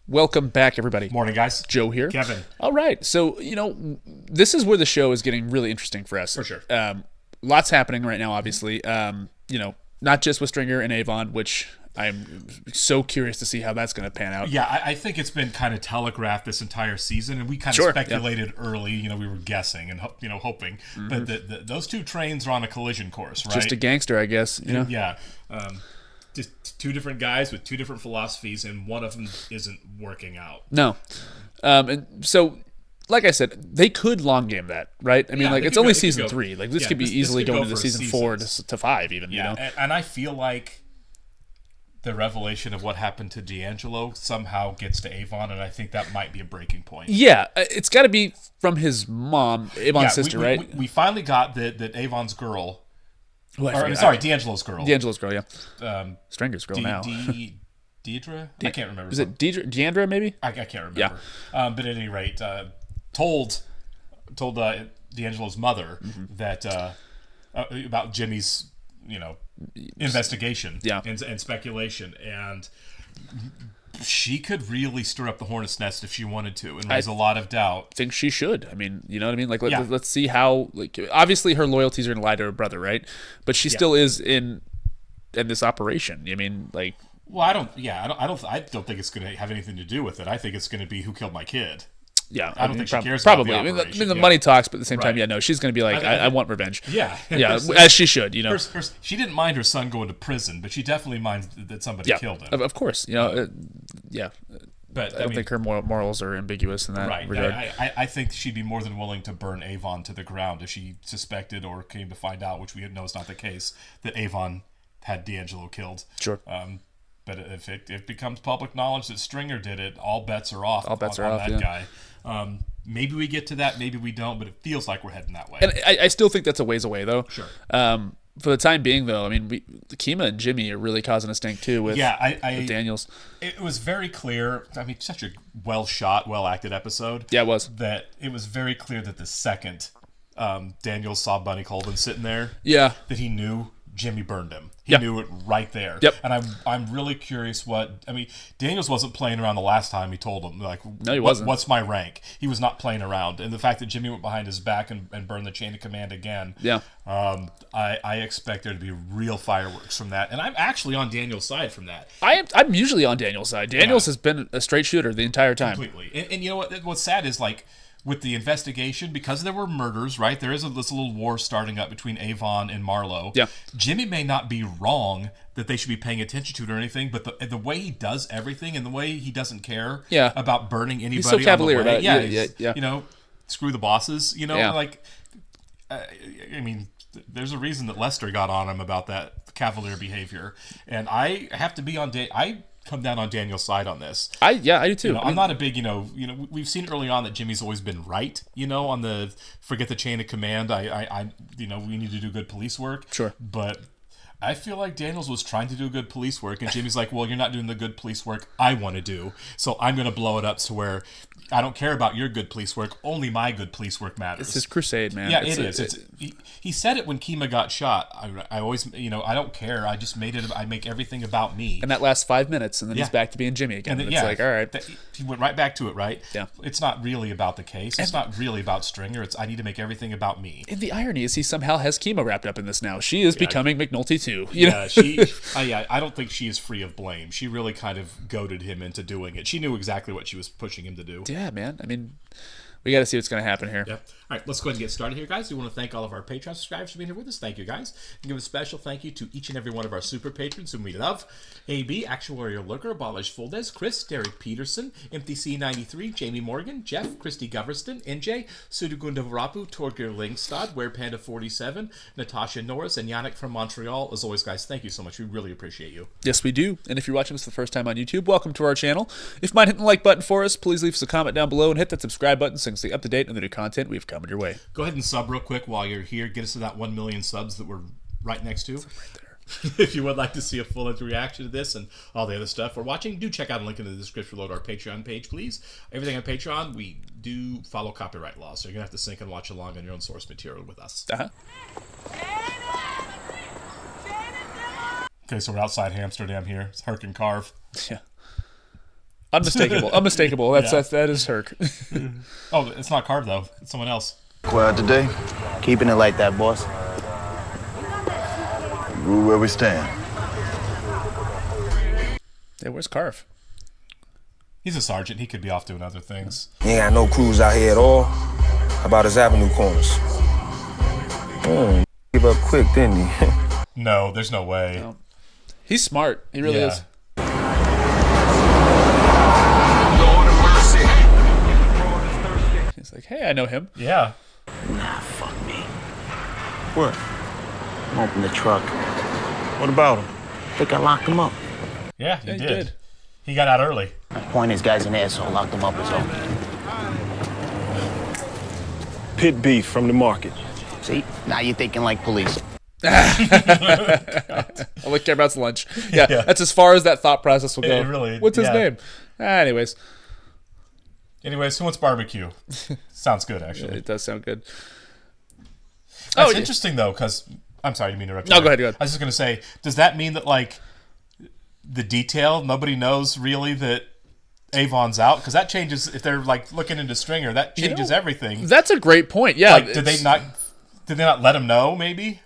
Welcome back, everybody. Morning, guys. Joe here. Kevin. All right. So, this is where the show is getting really interesting for us. For sure. Lots happening right now, obviously. Not just with Stringer and Avon, which I'm so curious to see how that's going to pan out. Yeah, I think it's been kind of telegraphed this entire season, and we kind of Sure, speculated early. We were guessing and hoping, but those two trains are on a collision course, right? Just a gangster, I guess. Yeah. Just two different guys with two different philosophies, and one of them isn't working out. No. And so, like I said, they could long game that, right? I mean, it's only season 3. Like, this could be easily going into season 4 to 5 even, Yeah, and I feel like the revelation of what happened to D'Angelo somehow gets to Avon, and I think that might be a breaking point. Yeah, it's got to be from his mom, Avon's sister, right? We finally got that Avon's girl, D'Angelo's girl. D'Angelo's girl, yeah. Stringer's girl now. Deidre? I can't remember. Is it Deandra, maybe? I can't remember. Yeah. But at any rate, told D'Angelo's mother that about Jimmy's, investigation and speculation, and she could really stir up the hornet's nest if she wanted to, and raise a lot of doubt. I think she should. I mean, you know what I mean? Like, let's see how. Like, obviously, her loyalties are going to lie to her brother, right? But she still is in this operation. I mean, like. Well, I don't think it's going to have anything to do with it. I think it's going to be who killed my kid. Yeah, I don't think she cares probably. about the operation. I mean, the money talks, but at the same time, no, she's going to be like, I want revenge. Yeah. Yeah, as she should, she didn't mind her son going to prison, but she definitely minds that somebody killed him. Of course. But I don't think her morals are ambiguous in that regard. I think she'd be more than willing to burn Avon to the ground if she suspected or came to find out, which we know is not the case, that Avon had D'Angelo killed. Sure. But if it becomes public knowledge that Stringer did it, all bets are off. All bets are off. That guy. Maybe we get to that, maybe we don't, but it feels like we're heading that way. And I still think that's a ways away, though. Sure. For the time being, though, I mean, Kima and Jimmy are really causing a stink too with Daniels. It was very clear. I mean, such a well shot, well acted episode. Yeah, it was. That it was very clear that the second Daniels saw Bunny Colvin sitting there, that he knew Jimmy burned him. He knew it right there. Yep. And I'm really curious Daniels wasn't playing around the last time he told him, no, he wasn't. What's my rank? He was not playing around. And the fact that Jimmy went behind his back and burned the chain of command again, I expect there to be real fireworks from that. And I'm actually on Daniel's side from that. I'm usually on Daniel's side. Daniels has been a straight shooter the entire time. Completely. And you know what's sad is, with the investigation, because there were murders, right? There is this little war starting up between Avon and Marlowe. Yeah. Jimmy may not be wrong that they should be paying attention to it or anything, but the way he does everything and the way he doesn't care about burning anybody. He's so cavalier about it. Yeah. Screw the bosses. I mean, there's a reason that Lester got on him about that cavalier behavior, and I have to be I come down on Daniel's side on this. I do too. I'm not a big, we've seen early on that Jimmy's always been right, on the forget the chain of command. We need to do good police work. Sure. But I feel like Daniels was trying to do good police work, and Jimmy's like, well, you're not doing the good police work I want to do, so I'm going to blow it up to where I don't care about your good police work, only my good police work matters. It's his crusade, man. Yeah, it is. He said it when Kima got shot. I always, I don't care. I just I make everything about me. And that lasts 5 minutes, and then he's back to being Jimmy again. And it's like, all right. He went right back to it, right? Yeah. It's not really about the case. It's not really about Stringer. I need to make everything about me. And the irony is he somehow has Kima wrapped up in this now. She is becoming McNulty too. I don't think she is free of blame. She really kind of goaded him into doing it. She knew exactly what she was pushing him to do. Yeah, man. I mean, we got to see what's going to happen here. Yep. All right, let's go ahead and get started here, guys. We want to thank all of our Patreon subscribers for being here with us. Thank you, guys. And give a special thank you to each and every one of our super patrons whom we love. AB, Actuarial Lurker, Abolish Fuldez, Chris, Derek Peterson, MTC93, Jamie Morgan, Jeff, Christy Goverston, NJ, Sudagunda Varapu, Torgeir Lingstad, WerePanda47, Natasha Norris, and Yannick from Montreal. As always, guys, thank you so much. We really appreciate you. Yes, we do. And if you're watching this for the first time on YouTube, welcome to our channel. If you mind hitting the like button for us, please leave us a comment down below and hit that subscribe button so you can stay up to date on the new content we've coming your way. Go ahead and sub real quick while you're here. Get us to that 1 million subs that we're right next to. Right there. If you would like to see a full reaction to this and all the other stuff we're watching, do check out a link in the description below to our Patreon page, please. Everything on Patreon, we do follow copyright laws, so you're going to have to sync and watch along on your own source material with us. Uh-huh. Okay, so we're outside Amsterdam here. It's Herk and Carve. Yeah. Unmistakable. That is Herc. Oh, it's not Carve though. It's someone else. Quiet today? Keeping it like that, boss. Rule where we stand. Yeah, where's Carve? He's a sergeant. He could be off doing other things. He ain't got no crews out here at all. How about his avenue corners? Give up quick, didn't he? No, there's no way. No. He's smart. He really is. He's like, hey, I know him. Yeah. Nah, fuck me. What? Open the truck. What about him? Think I locked him up. Yeah, he Yeah, he did. did. He got out early. Point is, guy's an asshole. Locked him up is all. Pit beef from the market. See? Now you're thinking like police. All I care about is lunch. Yeah, that's as far as that thought process will go. Really, What's his yeah. name? Anyways, Anyways, who wants barbecue? Sounds good, actually. it does sound good. That's yeah. interesting, though, because... I'm sorry, you mean to interrupt. No, go ahead. I was just going to say, does that mean that, like, the detail, nobody knows really that Avon's out? Because that changes, if they're, like, looking into Stringer, that changes everything. That's a great point. Yeah. Like, did they not let him know, maybe?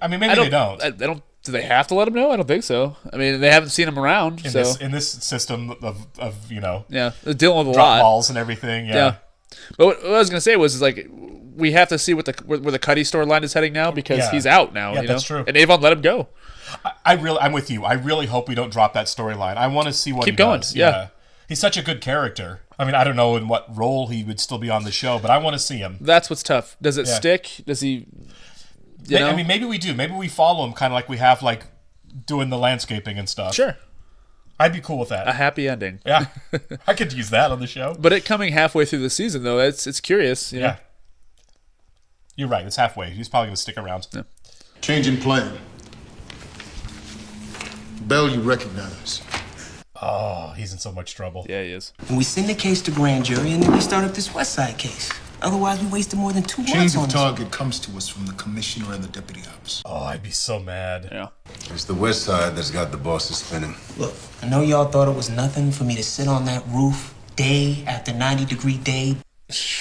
I mean, maybe they don't. They don't. Do they have to let him know? I don't think so. I mean, they haven't seen him around. In this system of you know... Yeah, they're dealing with a drop lot. balls and everything, Yeah. But what I was going to say was like, we have to see where the Cuddy storyline is heading now because he's out now. Yeah, you know? that's true. And Avon let him go. I'm with you. I really hope we don't drop that storyline. I want to see what Keep he going, does. yeah. He's such a good character. I mean, I don't know in what role he would still be on the show, but I want to see him. That's what's tough. Does it stick? Does he... You know? I mean, maybe we do. Maybe we follow him kind of like we have, like, doing the landscaping and stuff. Sure. I'd be cool with that. A happy ending. Yeah. I could use that on the show. But it coming halfway through the season, though, it's curious. You know? Yeah. You're right. It's halfway. He's probably going to stick around. Yeah. Change in plan. Bell, you recognize. Oh, he's in so much trouble. Yeah, he is. And we send the case to grand jury, and then we start up this West Side case. Otherwise, we wasted more than 2 months Change on of this. target comes to us from the commissioner and the deputy ops. Oh, I'd be so mad. Yeah. It's the West Side that's got the bosses spinning. Look, I know y'all thought it was nothing for me to sit on that roof day after 90-degree day,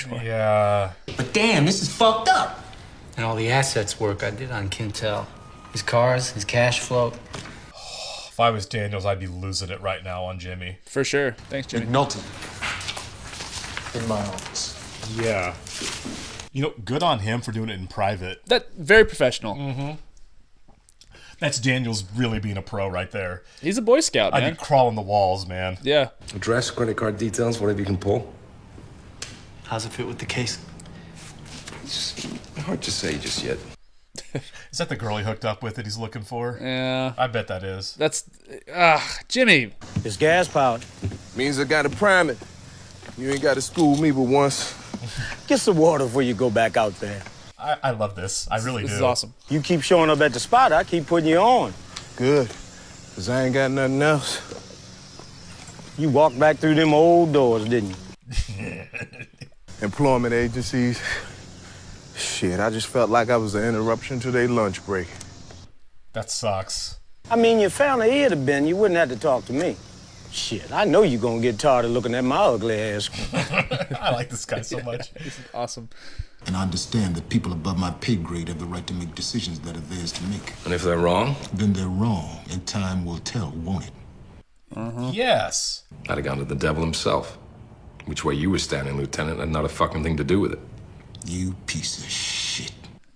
Yeah. but damn, this is fucked up. And all the assets work I did on Quintel. His cars, his cash flow. If I was Daniels, I'd be losing it right now on Jimmy. For sure. Thanks, Jimmy. McNulty. In my office. Yeah. You know, good on him for doing it in private. That very professional. Mm-hmm. That's Daniels really being a pro right there. He's a Boy Scout, I'd man. be crawling the walls, man. Yeah. Address, credit card details, whatever you can pull. How's it fit with the case? It's hard to say just yet. Is that the girl he hooked up with that he's looking for? Yeah. I bet that is. That's Jimmy. It's gas powered. Means I gotta prime it. You ain't gotta school me but once. Get some water before you go back out there. I love this. I really This do. is awesome. You keep showing up at the spot, I keep putting you on. Good. Cause I ain't got nothing else. You walked back through them old doors, didn't you? Employment agencies. Shit, I just felt like I was an interruption to their lunch break. That sucks. I mean, your family here to Ben, you wouldn't have to talk to me. Shit, I know you're gonna get tired of looking at my ugly ass. I like this guy so much. This is awesome. And I understand that people above my pay grade have the right to make decisions that are theirs to make. And if they're wrong? Then they're wrong, and time will tell, won't it? Yes. I'd have gone to the devil himself. Which way you were standing, Lieutenant, had not a fucking thing to do with it. You piece of shit.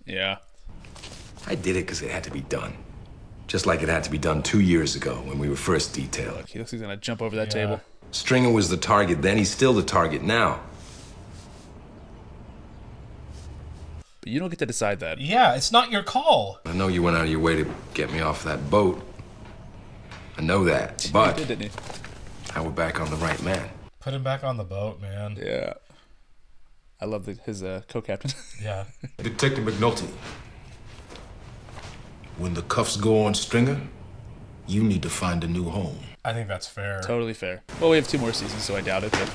Yeah. I did it because it had to be done. Just like it had to be done 2 years ago when we were first detailed. He looks like he's gonna jump over that table. Stringer was the target then, he's still the target now. But you don't get to decide that. Yeah, it's not your call. I know you went out of your way to get me off that boat. I know that, but He did, didn't now we're back on the right man. Put him back on the boat, man. he? Yeah. I love his co-captain. Yeah. Detective McNulty. When the cuffs go on Stringer, you need to find a new home. I think that's fair. Totally fair. Well, we have 2 more seasons, so I doubt it, but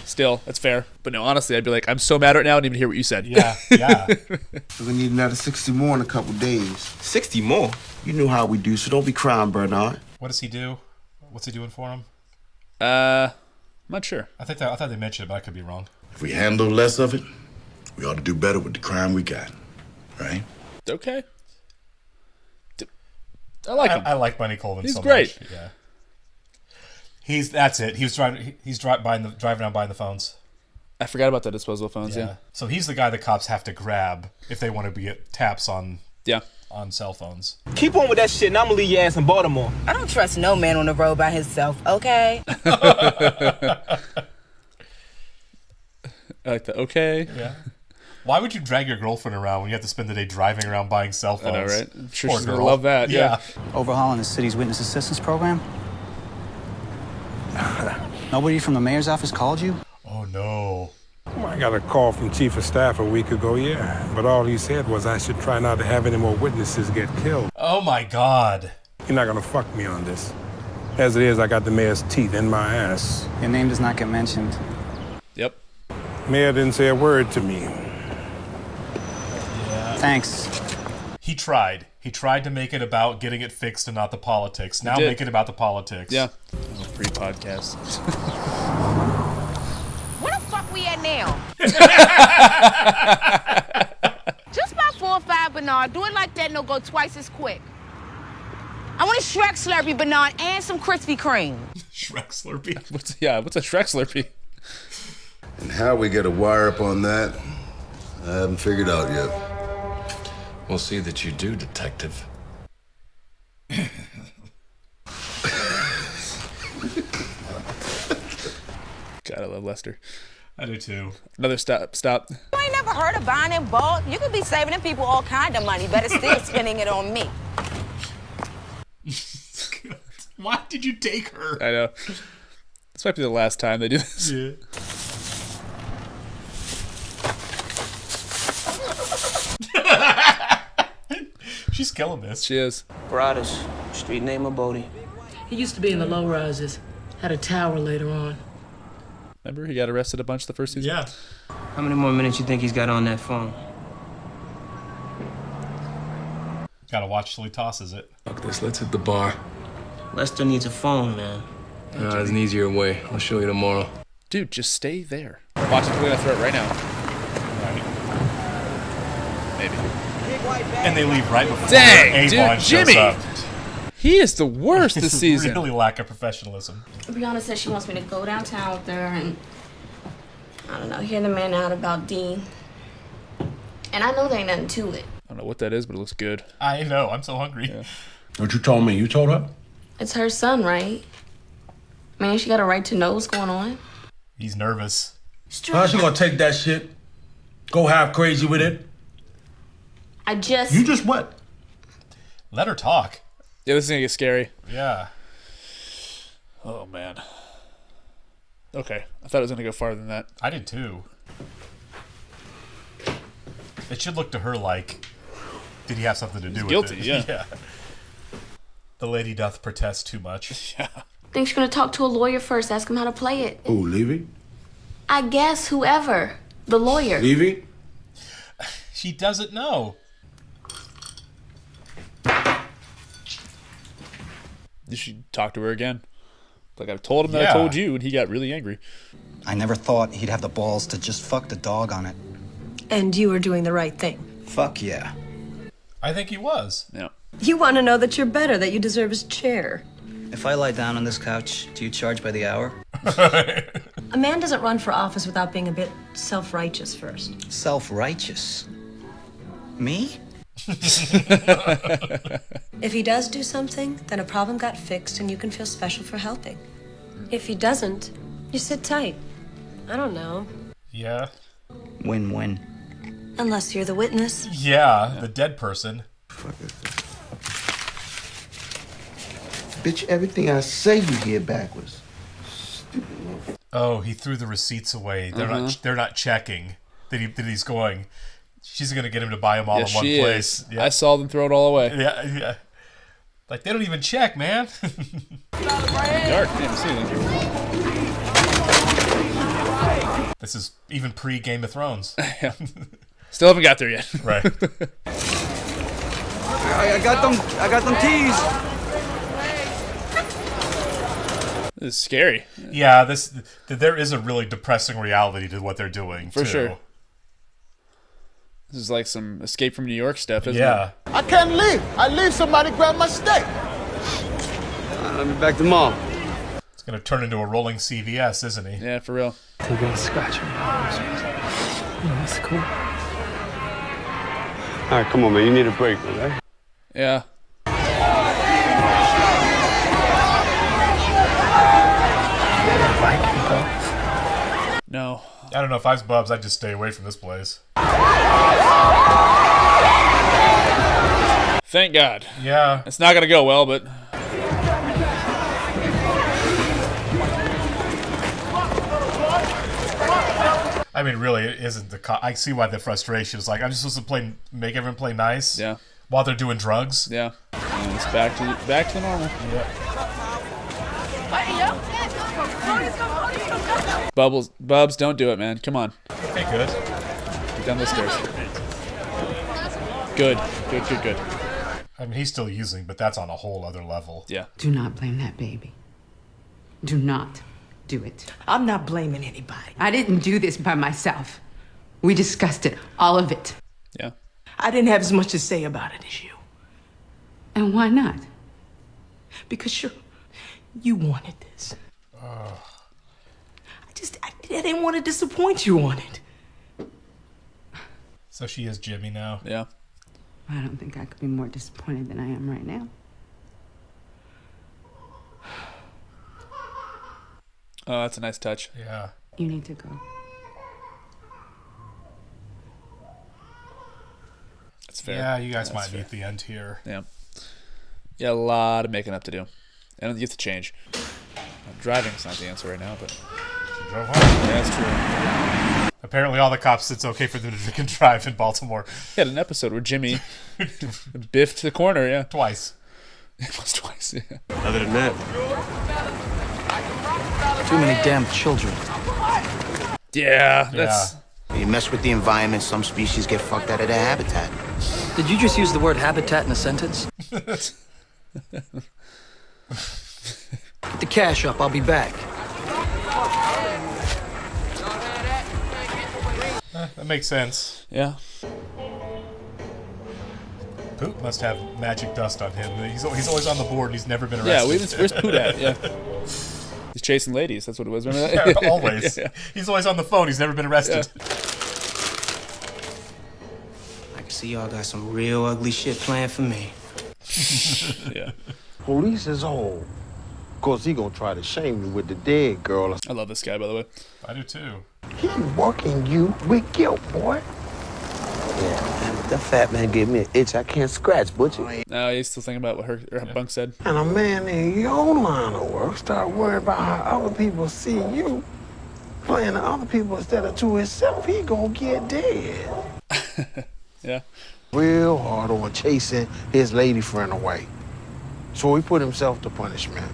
still, that's fair. But no, honestly, I'd be like, I'm so mad right now, I didn't even hear what you said. Yeah, yeah. We're gonna need another 60 more in a couple days. 60 more? You know how we do, so don't be crying, Bernard. What does he do? What's he doing for him? I'm not sure. I thought they mentioned it, but I could be wrong. If we handle less of it, we ought to do better with the crime we got, right? Okay. I like him. I like Bunny Colvin. He's so great. Much. Yeah. That's it. He's driving around buying the phones. I forgot about the disposable phones. Yeah. So he's the guy the cops have to grab if they want to get taps on. Yeah. On cell phones. Keep on with that shit, and I'm gonna leave your ass in Baltimore. I don't trust no man on the road by himself, okay? I like the okay. Yeah. Why would you drag your girlfriend around when you have to spend the day driving around buying cell phones? I know, right? I'm sure Poor she's girl. gonna love that. Yeah. Overhauling the city's witness assistance program? Nobody from the mayor's office called you? Oh, no. I got a call from Chief of Staff a week ago, yeah. But all he said was I should try not to have any more witnesses get killed. Oh, my God. You're not gonna fuck me on this. As it is, I got the mayor's teeth in my ass. Your name does not get mentioned. Yep. Mayor didn't say a word to me. Yeah. Thanks. He tried. He tried to make it about getting it fixed and not the politics. Now make it about the politics. Yeah. Pre-podcast. Where the fuck we at now? Just about 4 or 5, Bernard. Do it like that and it'll go twice as quick. I want a Shrek Slurpee, Bernard, and some Krispy Kreme. Shrek Slurpee? What's a Shrek Slurpee? And how we get a wire up on that, I haven't figured out yet. We'll see that you do, Detective. God, I love Lester. I do too. Another stop. You ain't never heard of buying in bulk? You could be saving them people all kind of money, better still spending it on me. Why did you take her? I know. This might be the last time they do this. Yeah. She's killing this. She is. Broadus, street name of Bodie. He used to be in the low rises. Had a tower later on. Remember, he got arrested a bunch the first season? Yeah. How many more minutes you think he's got on that phone? Gotta watch till he tosses it. Fuck this, let's hit the bar. Lester needs a phone, man. There's an easier way. I'll show you tomorrow. Dude, just stay there. Watch him clear throat right now. Maybe. And they leave right before Dang, Avon dude, shows Jimmy! up. He is the worst this season. Really lack of professionalism. Brianna said she wants me to go downtown with her and, I don't know, hear the man out about Dean. And I know there ain't nothing to it. I don't know what that is, but it looks good. I know. I'm so hungry. Yeah. What you told me? You told her? It's her son, right? I mean, she got a right to know what's going on. He's nervous. How's she gonna take that shit? Go half crazy with it? I just... You just what? Let her talk. Yeah, this is gonna get scary. Yeah. Oh, man. Okay. I thought it was gonna go farther than that. I did too. It should look to her like, did he have something to do with guilty, it? yeah. The lady doth protest too much. Yeah. I think she's gonna talk to a lawyer first, ask him how to play it. Who, Levy? I guess whoever. The lawyer. Levy? She doesn't know. You should talk to her again. Like, I told him that I told you, and he got really angry. I never thought he'd have the balls to just fuck the dog on it. And you were doing the right thing. Fuck yeah. I think he was. Yeah. You want to know that you're better, that you deserve his chair. If I lie down on this couch, do you charge by the hour? A man doesn't run for office without being a bit self-righteous first. Self-righteous? Me? If he does do something, then a problem got fixed and you can feel special for helping. If he doesn't, you sit tight. I don't know. Yeah. Win-win. Unless you're the witness. Yeah, the dead person. Bitch, everything I say you hear backwards. Oh, he threw the receipts away. They're not checking that he's going. She's gonna get him to buy them all in one place. Yeah. I saw them throw it all away. Yeah. Like they don't even check, man. Dark, can't see anything. This is even pre Game of Thrones. Yeah. Still haven't got there yet. Right. I got them keys. It's scary. Yeah, there is a really depressing reality to what they're doing. For too. sure. This is like some Escape from New York stuff, isn't Yeah. it? I can't leave. I leave, somebody grab my steak. Let me back to mom. It's going to turn into a rolling CVS, isn't he? Yeah, for real. They're gonna scratch me. That's cool. All right, come on, man. You need a break, right? Yeah. No. I don't know. If I was Bubs, I'd just stay away from this place. Thank God. Yeah. It's not going to go well, but... I mean, really, it isn't the... I see why the frustration is like, I'm just supposed to make everyone play nice Yeah. while they're doing drugs. Yeah. And it's back to normal. Yeah. Bubs, don't do it, man. Come on. Okay, good. Get down those stairs. Good. I mean, he's still using, but that's on a whole other level. Yeah. Do not blame that baby. Do not do it. I'm not blaming anybody. I didn't do this by myself. We discussed it, all of it. Yeah. I didn't have as much to say about it as you. And why not? Because you wanted this. I didn't want to disappoint you on it. So she is Jimmy now. Yeah. I don't think I could be more disappointed than I am right now. Oh, that's a nice touch. Yeah. You need to go. That's fair. Yeah, you guys That's might fair. be at the end here. Yeah. Yeah, a lot of making up to do. And you have to change. Driving's not the answer right now, but... She drove home. Yeah, that's true. Apparently all the cops, it's okay for them to drink and drive in Baltimore. He had an episode where Jimmy biffed the corner, yeah. Twice. It was twice, yeah. Other than that, Too many damn children. Yeah, that's... You mess with the environment, some species get fucked out of their habitat. Did you just use the word habitat in a sentence? Get the cash up, I'll be back. That makes sense. Yeah. Poot must have magic dust on him. He's always on the board and he's never been arrested. Yeah, where's Poot at? Yeah. He's chasing ladies, that's what it was. Remember Yeah, that? always. Yeah. He's always on the phone. He's never been arrested. I can see y'all got some real ugly shit planned for me. Yeah. Police is old. Of course, he gonna try to shame you with the dead girl. I love this guy, by the way. I do too. He working you with guilt, boy. Yeah, the fat man gave me an itch I can't scratch, butcher. No, he's still thinking about what her bunk said. And a man in your line of work start worrying about how other people see you playing to other people instead of to himself, he gonna get dead. Yeah. Real hard on chasing his lady friend away. So he put himself to punishment.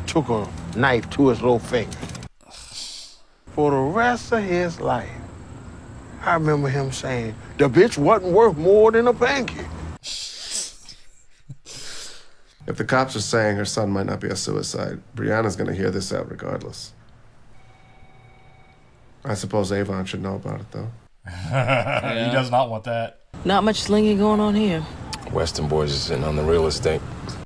Took a knife to his little finger. For the rest of his life, I remember him saying, the bitch wasn't worth more than a pancake. If the cops are saying her son might not be a suicide, Brianna's gonna hear this out regardless. I suppose Avon should know about it, though. He does not want that. Not much slinging going on here. Western boys are sitting on the real estate.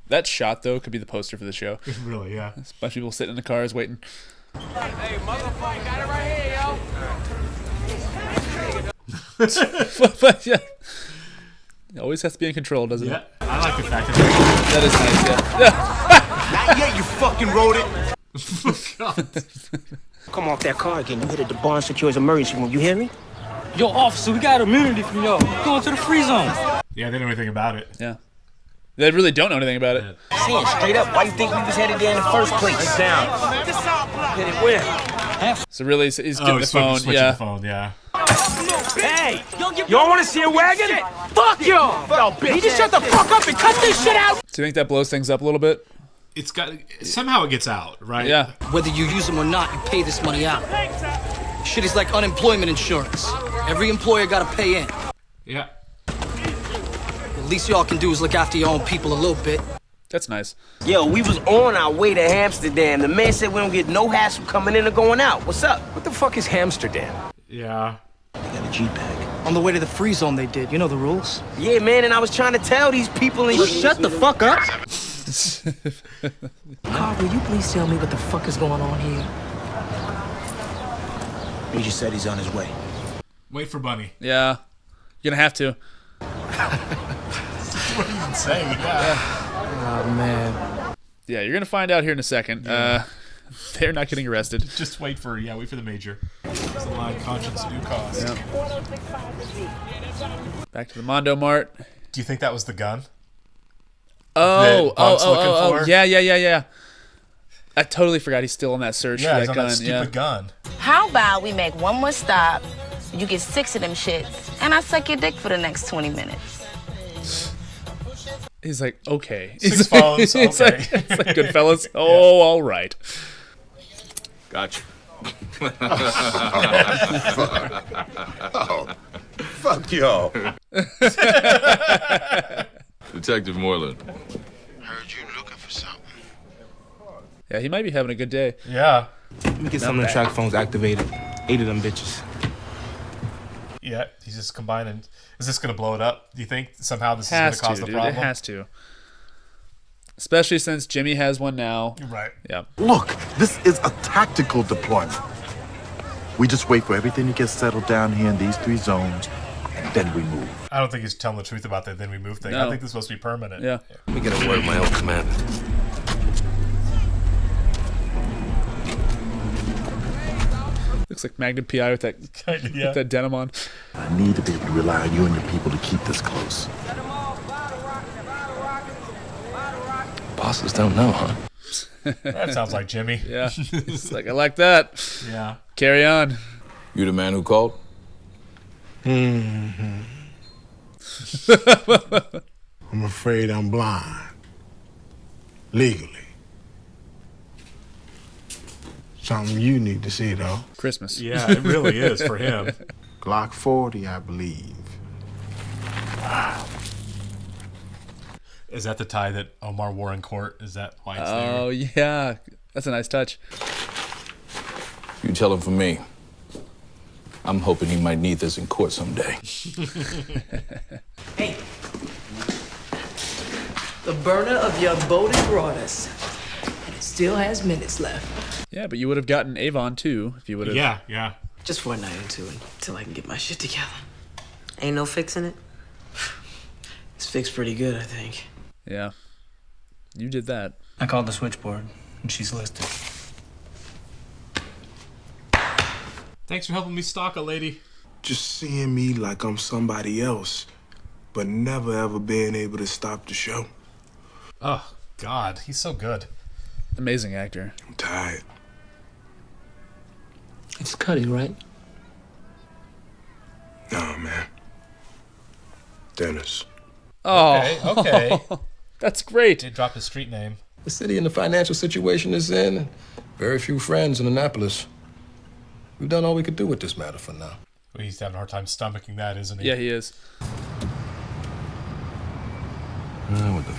That shot, though, could be the poster for the show. Really, yeah. There's a bunch of people sitting in the cars waiting. Hey, motherfucker, got it right here, yo. But yeah. It always has to be in control, doesn't it? I like the fact that is nice, yeah. Not yet, you fucking rodent. Come off that car again. You headed to Barnes Secures emergency room. You hear me? Yo, officer, we got immunity from y'all. Going to the free zone. Yeah, they know anything about it. Yeah. They really don't know anything about it. Saying straight up, why you think we was headed there in the first place? Sit down. Headed where? So really, he's getting the phone. Switching Yeah. the phone, yeah. Hey, y'all want to see a wagon? Fuck y'all! Bitch. You just shut the fuck up and cut this shit out. Do you think that blows things up a little bit? It's got somehow it gets out, right? Yeah. Whether you use them or not, you pay this money out. Shit is like unemployment insurance. Every employer gotta pay in. Yeah. The least y'all can do is look after your own people a little bit. That's nice. Yo, we was on our way to Amsterdam. The man said we don't get no hassle coming in or going out. What's up? What the fuck is Amsterdam? Yeah. They got a G-Bag. On the way to the free zone they did. You know the rules. Yeah, man, and I was trying to tell these people and shut the fuck up. Carl, will you please tell me what the fuck is going on here? He just said he's on his way. Wait for Bunny. Yeah. You're gonna have to. What are you even saying? Yeah. Oh, man. Yeah, you're gonna find out here in a second. Yeah. They're not getting arrested. Just wait for the major. It's a line conscience due cost. Yeah. Back to the Mondo Mart. Do you think that was the gun? Oh, For? Yeah. I totally forgot he's still on that search Yeah, for he's that on gun. that stupid gun. How about we make one more stop, you get 6 of them shits, and I suck your dick for the next 20 minutes. He's like, okay. 6 phones, okay. It's like Goodfellas. Oh, all right. Gotcha. Oh, fuck y'all. Detective Moreland. Heard you looking for something. Yeah, he might be having a good day. Yeah. Let me get some of them track phones activated. 8 of them bitches. Yeah, he's just combining. Is this going to blow it up? Do you think somehow this is going to cause the dude. problem? It has to. Especially since Jimmy has one now. Right. Yeah. Look, this is a tactical deployment. We just wait for everything to get settled down here in these 3 zones, and then we move. I don't think he's telling the truth about that then we move thing. No. I think this is supposed to be permanent. Yeah. Let me get a word with my old commander. Looks like Magnum PI with that, Yeah. with that denim on. I need to be able to rely on you and your people to keep this close. Bosses don't know, huh? That sounds like Jimmy. Yeah. It's like, I like that. Yeah. Carry on. You the man who called? Mm-hmm. I'm afraid I'm blind. Legally. Something you need to see, though. Christmas. Yeah, it really is for him. Glock 40, I believe. Is that the tie that Omar wore in court? Is that why it's Oh, yeah. That's a nice touch. You tell him for me. I'm hoping he might need this in court someday. Hey. The burner of your boat has brought us. And it still has minutes left. Yeah, but you would have gotten Avon too if you would have. Yeah. Just for a night or two until I can get my shit together. Ain't no fixing it? It's fixed pretty good, I think. Yeah. You did that. I called the switchboard, and she's listed. Thanks for helping me stalk a lady. Just seeing me like I'm somebody else, but never ever being able to stop the show. Oh, God. He's so good. Amazing actor. I'm tired. It's Cuddy, right? No, man. Dennis. Oh. Okay. That's great. Did drop his street name. The city in the financial situation it's in, very few friends in Annapolis. We've done all we could do with this matter for now. Well, he's having a hard time stomaching that, isn't he? Yeah, he is. What the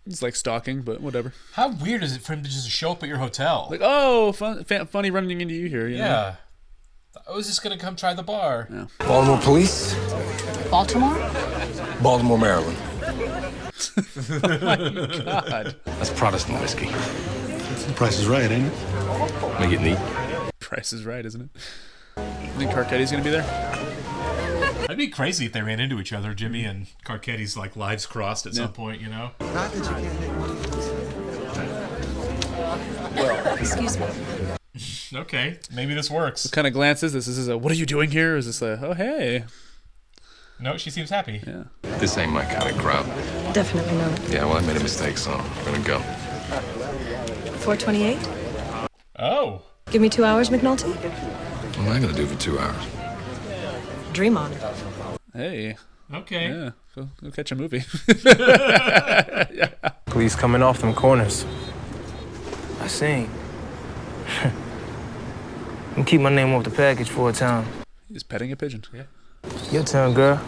It's like stalking, but whatever. How weird is it for him to just show up at your hotel? Like, oh, funny running into you here. You know? Yeah. I was just going to come try the bar. Yeah. Baltimore police? Baltimore? Baltimore, Maryland. Oh my God. That's Protestant whiskey. Price is right, ain't it? Make it neat. Price is right, isn't it? You think Carcetti's gonna be there? That'd be crazy if they ran into each other, Jimmy and Carcetti's like lives crossed at some point, you know? Not that you can't make money. Well, excuse me. Okay, maybe this works. What kind of glance is this? Is this a, what are you doing here? Or is this a, oh, hey? No, she seems happy. Yeah. This ain't my kind of crowd. Definitely not. Yeah, well, I made a mistake, so I'm gonna go. 428? Oh. Give me 2 hours, McNulty. What am I gonna do for 2 hours? Dream on it. Hey. Okay. Yeah, go catch a movie. Yeah. Police coming off them corners. I seen. I'm keep my name off the package for a time. He's petting a pigeon. Yeah. Your turn, girl.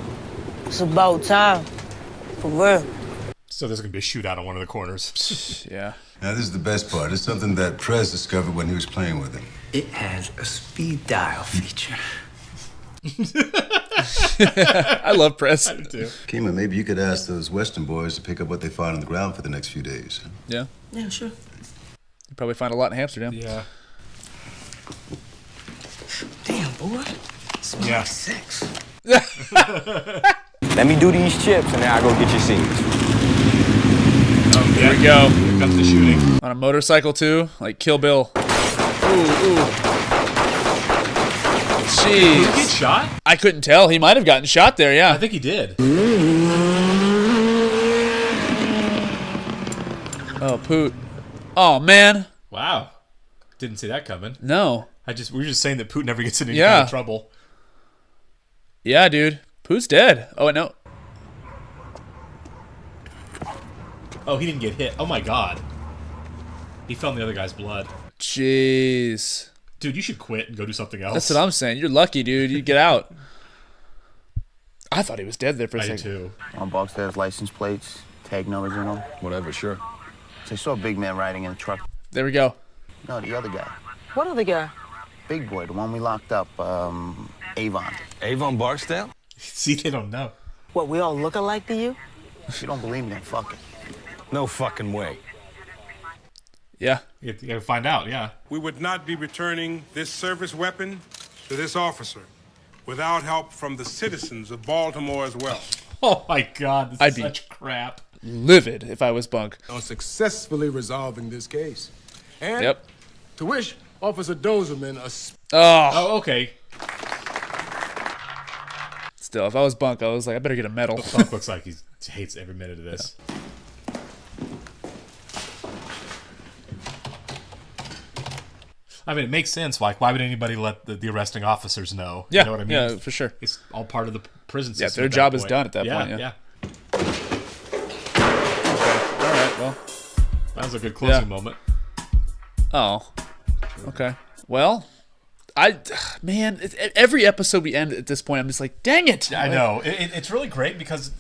It's about time. For real. So there's going to be a shootout on one of the corners. Yeah. Now, this is the best part. It's something that Prez discovered when he was playing with him. It has a speed dial feature. I love Press. I do too. Kima, maybe you could ask those Western boys to pick up what they find on the ground for the next few days. Yeah. Yeah, sure. You probably find a lot in Amsterdam. Yeah. Damn, boy. Smells Yeah. like sex. Let me do these chips and then I'll go get your seeds. Here we go. Here comes the shooting. On a motorcycle too, like Kill Bill. Ooh. Jeez. Did he get shot? I couldn't tell. He might have gotten shot there, yeah. I think he did. Oh, Poot. Oh, man. Wow. Didn't see that coming. No. We were just saying that Putin never gets in any Yeah. kind of trouble. Yeah, dude. Poot's dead. Oh, wait, no. Oh, he didn't get hit. Oh my god. He fell in the other guy's blood. Jeez. Dude, you should quit and go do something else. That's what I'm saying. You're lucky, dude. You get out. I thought he was dead there for a I did second. too. On Barksdale's license plates, tag numbers and all. Whatever, sure. So I saw a big man riding in a truck. There we go. No, the other guy. What other guy? Big boy, the one we locked up, Avon. Avon Barksdale? See, they don't know. What, we all look alike to you? If you don't believe me, then fuck it. No fucking way. Yeah. You gotta find out, yeah. We would not be returning this service weapon to this officer without help from the citizens of Baltimore as well. Oh my god, this I'd is be such crap. Livid if I was Bunk. On successfully resolving this case. And Yep. to wish Officer Doserman a Oh. Okay. Still, if I was Bunk, I was like, I better get a medal. Bunk looks like he hates every minute of this. Yeah. I mean, it makes sense. Like, why would anybody let the arresting officers know? Yeah, You know what I mean? yeah, for sure. It's all part of the prison Yeah, system. their at that job is point. done at that point, yeah. All right, well. That was a good closing Yeah. moment. Oh. Okay. Well, man, every episode we end at this point, I'm just like, dang it. I know. It's really great because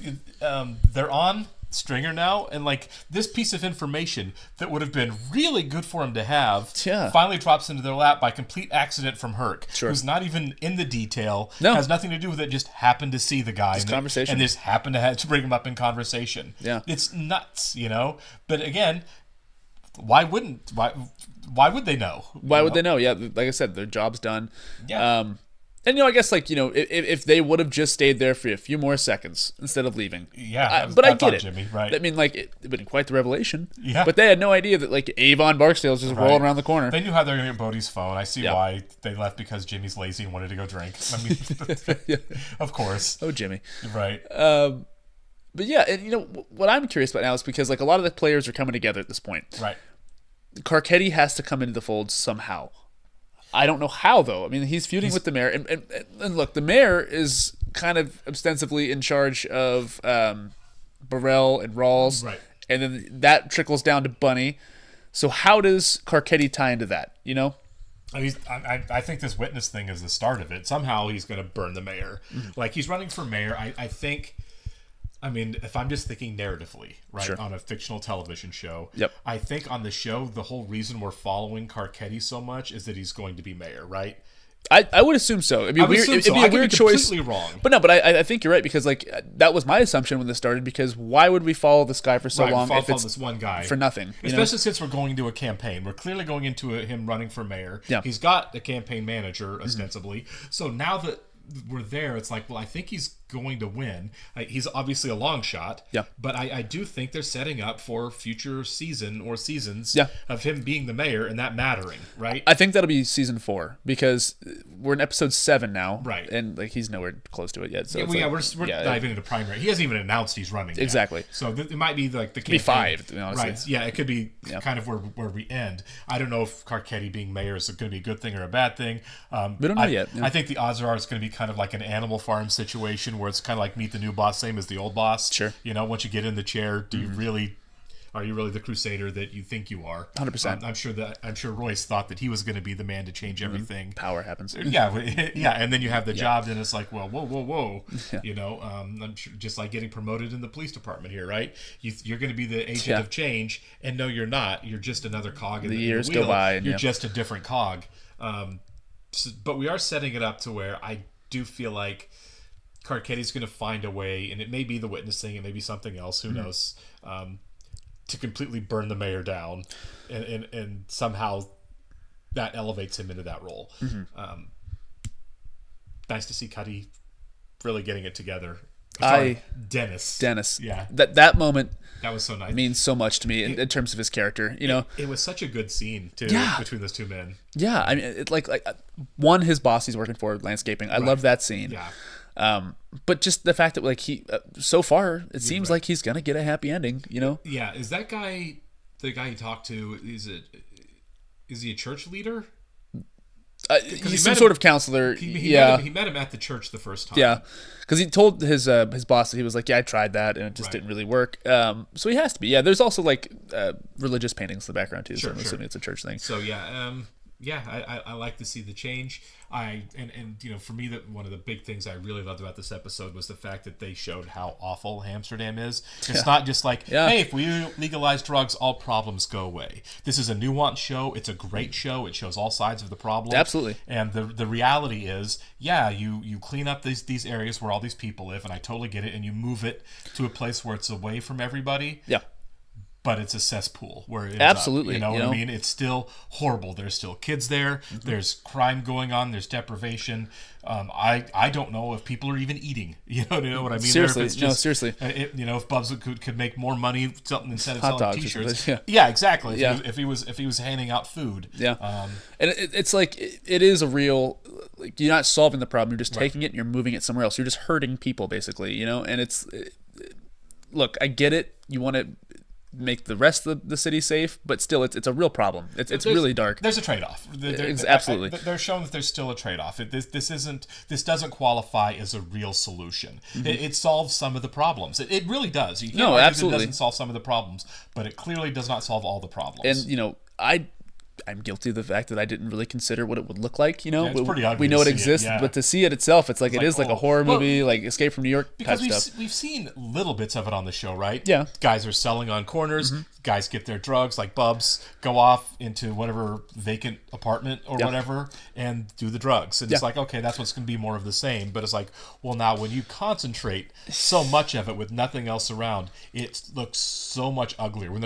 they're on Stringer now, and like this piece of information that would have been really good for him to have finally drops into their lap by complete accident from Herc, who's not even in the detail, has nothing to do with it, just happened to see the guy Just conversation. and just happened to have to bring him up in conversation. Yeah. It's nuts, you know? But again, why would they know? Why would they know? Yeah, like I said, their job's done. Yeah. And, I guess, like, if they would have just stayed there for a few more seconds instead of leaving. Yeah, but I that's get on it. Jimmy, right. I mean, like, it would have been quite the revelation. Yeah. But they had no idea that, like, Avon Barksdale's just rolling around the corner. They knew how they were going to get Bodie's phone. I see Yeah. why they left, because Jimmy's lazy and wanted to go drink. I mean, of course. Oh, Jimmy. Right. But yeah, and what I'm curious about now is because, like, a lot of the players are coming together at this point. Right. Carcetti has to come into the fold somehow. I don't know how, though. I mean, he's feuding with the mayor. And look, the mayor is kind of ostensibly in charge of Burrell and Rawls. Right. And then that trickles down to Bunny. So how does Carcetti tie into that, I think this witness thing is the start of it. Somehow he's going to burn the mayor. Mm-hmm. Like, he's running for mayor. I think... I mean, if I'm just thinking narratively, right, Sure. on a fictional television show, Yep. I think on the show, the whole reason we're following Carcetti so much is that he's going to be mayor, right? I would assume so. It'd be I would weird. assume It'd so. be I a could be weird choice. completely wrong. But no, but I think you're right, because like that was my assumption when this started. Because why would we follow this guy for so Right, long follow if it's this one guy for nothing? Especially since we're going into a campaign. We're clearly going into him running for mayor. Yeah. He's got a campaign manager, ostensibly. So now that we're there, it's like, well, I think he's going to win. He's obviously a long shot. Yeah. But I do think they're setting up for future season or seasons Yeah. of him being the mayor and that mattering, right? I think that'll be season 4 because we're in episode 7 now, Right. And like he's nowhere close to it yet. So yeah, it's well, like, we're diving into primary. He hasn't even announced he's running yet. Exactly. So it might be like the Could be campaign. 5, to be honest. Right. Yeah, it could be kind of where we end. I don't know if Carcetti being mayor is going to be a good thing or a bad thing. We don't know yet. Yeah. I think the odds are it's going to be kind of like an Animal Farm situation where it's kind of like meet the new boss, same as the old boss. Sure. You know, once you get in the chair, do you really Are you really the crusader that you think you are? 100%. I'm sure Royce thought that he was going to be the man to change everything. Power happens. Yeah, and then you have the job, and it's like, well, whoa. I'm sure, just like getting promoted in the police department here, right? You're going to be the agent of change, and no, you're not. You're just another cog in the years wheel. go by, and you're just a different cog. But we are setting it up to where I do feel like Carcetti's going to find a way, and it may be the witness thing, it may be something else, who knows, to completely burn the mayor down, and somehow that elevates him into that role. Nice to see Cuddy really getting it together. Dennis. Yeah. That moment. That was so nice. Means so much to me in terms of his character. You know, it was such a good scene too between those two men. Yeah, I mean, it, like one, his boss he's working for, landscaping. I love that scene. Yeah. But just the fact that like he so far it seems like he's gonna get a happy ending. You know. Yeah. Is that guy the guy he talked to? Is he a church leader? He's some sort of counselor. He met him at the church the first time. Yeah, because he told his boss that he was like, yeah, I tried that and it just didn't really work. So he has to be. Yeah, there's also like religious paintings in the background too. So I'm assuming it's a church thing. So I like to see the change. And you know, for me, that one of the big things I really loved about this episode was the fact that they showed how awful Amsterdam is. It's not just like, hey, if we legalize drugs, all problems go away. This is a nuanced show. It's a great show. It shows all sides of the problem. Absolutely. And the reality is, you clean up these areas where all these people live, and I totally get it, and you move it to a place where it's away from everybody. Yeah. But it's a cesspool where it ends absolutely, up, you know what I mean? It's still horrible. There's still kids there. There's crime going on. There's deprivation. I don't know if people are even eating. You know what I mean? Seriously, seriously. If Bubs could make more money something instead of hot selling dogs T-shirts. Yeah, exactly. If he was handing out food. Yeah. And it's like it is a real. Like, you're not solving the problem. You're just taking it and you're moving it somewhere else. You're just hurting people basically. You know, and look, I get it. You want to make the rest of the city safe, but still it's a real problem. It's really dark. There's a trade-off. Absolutely. They're showing that there's still a trade-off. This doesn't qualify as a real solution. It solves some of the problems. It really does. You can't argue absolutely. It doesn't solve some of the problems, but it clearly does not solve all the problems. And you know, I'm guilty of the fact that I didn't really consider what it would look like. You know, it's pretty ugly. We know it exists, but to see it itself, it's like it is like a horror movie, like Escape from New York type stuff. We've seen little bits of it on the show, right? Yeah, guys are selling on corners. Guys get their drugs, like Bubs, go off into whatever vacant apartment or whatever and do the drugs. And it's like, okay, that's what's going to be more of the same. But it's like, well, now when you concentrate so much of it with nothing else around, it looks so much uglier. When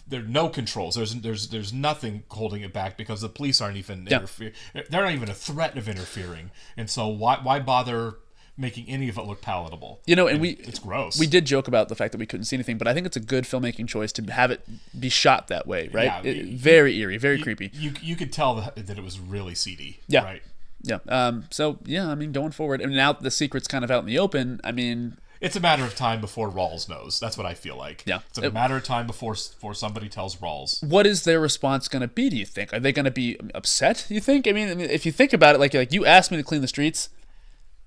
there are no controls. There's nothing holding it back because the police aren't even interfering. They're not even a threat of interfering. And so why bother making any of it look palatable? You know, and it's gross. We did joke about the fact that we couldn't see anything, but I think it's a good filmmaking choice to have it be shot that way, right? Yeah, very eerie, very creepy. You could tell that it was really seedy. Yeah. Right. Yeah. So yeah, I mean, going forward, and now the secret's kind of out in the open. I mean, it's a matter of time before Rawls knows. That's what I feel like. Yeah. It's a matter of time before somebody tells Rawls. What is their response going to be, do you think? Are they going to be upset, you think? I mean, if you think about it, like you asked me to clean the streets.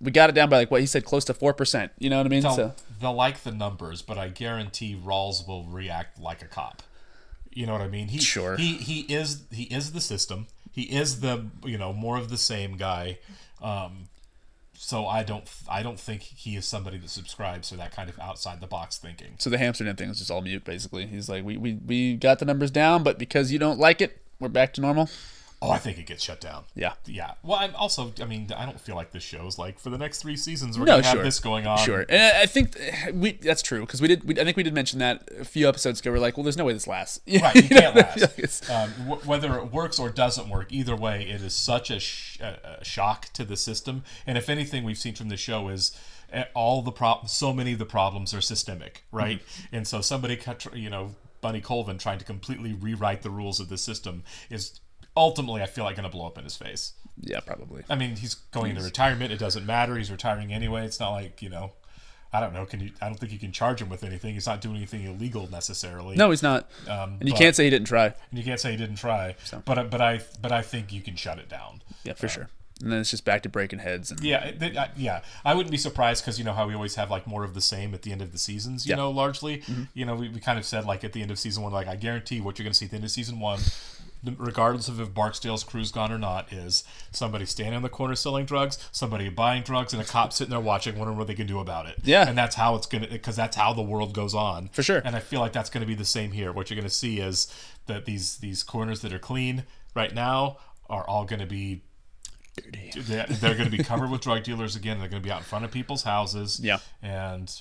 We got it down by like what he said, close to 4%. You know what I mean? They'll like the numbers, but I guarantee Rawls will react like a cop. You know what I mean? Sure. He is the system. He is the more of the same guy. So I don't think he is somebody that subscribes to that kind of outside the box thinking. So the Amsterdam thing is just all mute, basically. He's like, we got the numbers down, but because you don't like it, we're back to normal. Oh, I think it gets shut down. Yeah. Well, I don't feel like this show's like for the next 3 seasons we're gonna have this going on. Sure, and I think that's true because I think we did mention that a few episodes ago. We're like, well, there's no way this lasts. Right, you can't last. Whether it works or doesn't work, either way, it is such a shock to the system. And if anything, we've seen from the show is all the problems. So many of the problems are systemic, right? And so somebody, Bunny Colvin trying to completely rewrite the rules of the system is ultimately, I feel like, going to blow up in his face. Yeah, probably. I mean, he's going into retirement. It doesn't matter. He's retiring anyway. It's not like, I don't know. I don't think you can charge him with anything. He's not doing anything illegal necessarily. No, he's not. And you can't say he didn't try. And you can't say he didn't try. So. But I think you can shut it down. Yeah, for sure. and then it's just back to breaking heads. And Yeah, I wouldn't be surprised because you know how we always have like more of the same at the end of the seasons. You know, largely, you know, we kind of said like at the end of season 1, like I guarantee what you're going to see at the end of season 1, regardless of if Barksdale's crew's gone or not, is somebody standing on the corner selling drugs, somebody buying drugs, and a cop sitting there watching, wondering what they can do about it. Yeah, and that's how it's gonna, because that's how the world goes on for sure. And I feel like that's going to be the same here. What you're going to see is that these corners that are clean right now are all going to be dirty. They're going to be covered with drug dealers again. They're going to be out in front of people's houses. Yeah, and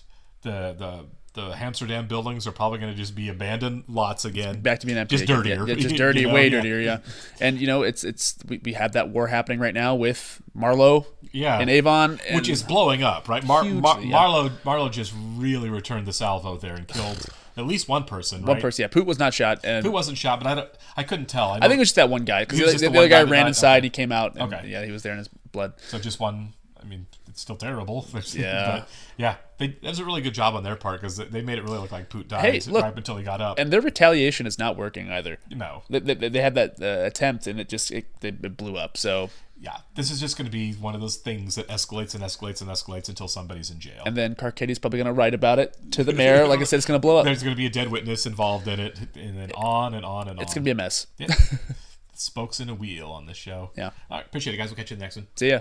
the Amsterdam buildings are probably going to just be abandoned lots again. Back to being empty. Just dirtier. Yeah, just dirty, way dirtier, yeah. And, you know, we have that war happening right now with Marlowe and Avon. And which is blowing up, right? Marlowe just really returned the salvo there and killed at least one person, right? One person, yeah. Poot was not shot. And Poot wasn't shot, but I couldn't tell. I think it was just that one guy. Because the other guy ran inside, he came out. And, yeah, he was there in his blood. So just one, I mean, it's still terrible. Yeah. But yeah, that was a really good job on their part because they made it really look like Poot died right up until he got up. And their retaliation is not working either. No. They had that attempt and it blew up. So yeah, this is just going to be one of those things that escalates and escalates and escalates until somebody's in jail. And then Carcetti's probably going to write about it to the mayor. Like I said, it's going to blow up. There's going to be a dead witness involved in it, and then on and on and on. It's going to be a mess. Yeah. Spokes in a wheel on this show. Yeah. All right, appreciate it, guys. We'll catch you in the next one. See ya.